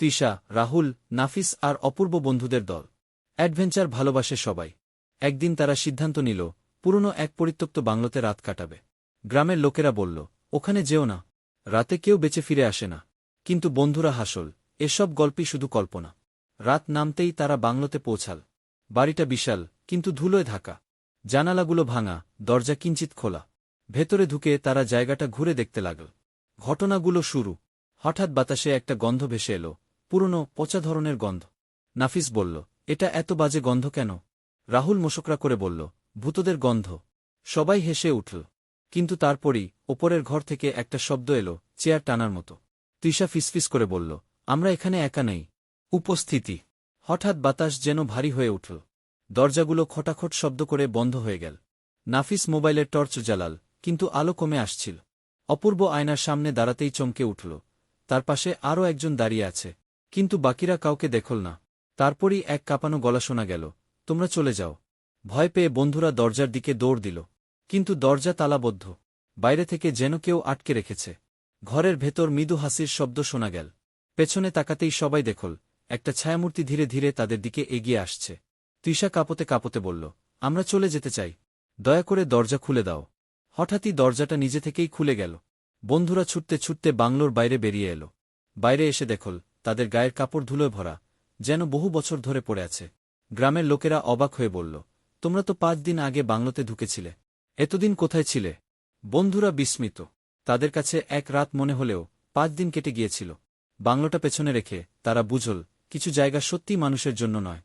তৃষা, রাহুল, নাফিস আর অপূর্ব বন্ধুদের দল। অ্যাডভেঞ্চার ভালোবাসে সবাই। একদিন তারা সিদ্ধান্ত নিল পুরনো এক পরিত্যক্ত বাংলোতে রাত কাটাবে। গ্রামের লোকেরা বলল, ওখানে যেও না, রাতে কেউ বেঁচে ফিরে আসে না। কিন্তু বন্ধুরা হাসল, এসব গল্পই শুধু কল্পনা। রাত নামতেই তারা বাংলোতে পৌঁছাল। বাড়িটা বিশাল, কিন্তু ধুলোয় ঢাকা। জানালাগুলো ভাঙা, দরজা কিঞ্চিৎ খোলা। ভেতরে ঢুকে তারা জায়গাটা ঘুরে দেখতে লাগল। ঘটনাগুলো শুরু। হঠাৎ বাতাসে একটা গন্ধ ভেসে এলো, পুরনো পচা ধরনের গন্ধ। নাফিস বলল, এটা এত বাজে গন্ধ কেন? রাহুল মোশকরা করে বলল, ভূতদের গন্ধ। সবাই হেসে উঠল। কিন্তু তারপরই ওপরের ঘর থেকে একটা শব্দ এলো, চেয়ার টানার মতো। তৃষা ফিসফিস করে বলল, আমরা এখানে একা নেই। উপস্থিতি। হঠাৎ বাতাস যেন ভারী হয়ে উঠল। দরজাগুলো খটাখট শব্দ করে বন্ধ হয়ে গেল। নাফিস মোবাইলের টর্চ জ্বালাল, কিন্তু আলো কমে আসছিল। অপূর্ব আয়নার সামনে দাঁড়াতেই চমকে উঠল। তার পাশে আরও একজন দাঁড়িয়ে আছে, কিন্তু বাকিরা কাউকে দেখল না। তারপরই এক কাঁপানো গলা শোনা গেল, তোমরা চলে যাও। ভয় পেয়ে বন্ধুরা দরজার দিকে দৌড় দিল। কিন্তু দরজা তালাবদ্ধ। বাইরে থেকে যেন কেউ আটকে রেখেছে। ঘরের ভেতর মৃদু হাসির শব্দ শোনা গেল। পেছনে তাকাতেই সবাই দেখল, একটা ছায়ামূর্তি ধীরে ধীরে তাদের দিকে এগিয়ে আসছে। তৃষা কাঁপতে কাঁপতে বলল, আমরা চলে যেতে চাই। দয়া করে দরজা খুলে দাও। হঠাৎই দরজাটা নিজে থেকেই খুলে গেল। বন্ধুরা ছুটতে ছুটতে বাংলোর বাইরে বেরিয়ে এলো। বাইরে এসে দেখল, তাদের গায়ের কাপড় ধুলোয় ভরা, যেন বহু বছর ধরে পড়ে আছে। গ্রামের লোকেরা অবাক হয়ে বলল, তোমরা তো 5 দিন আগে বাংলোতে ঢুকেছিলে। এতদিন কোথায় ছিলে? বন্ধুরা বিস্মিত। তাদের কাছে এক রাত মনে হলেও 5 দিন কেটে গিয়েছিল। বাংলোটা পেছনে রেখে তারা বুঝল, কিছু জায়গা সত্যিই মানুষের জন্য নয়।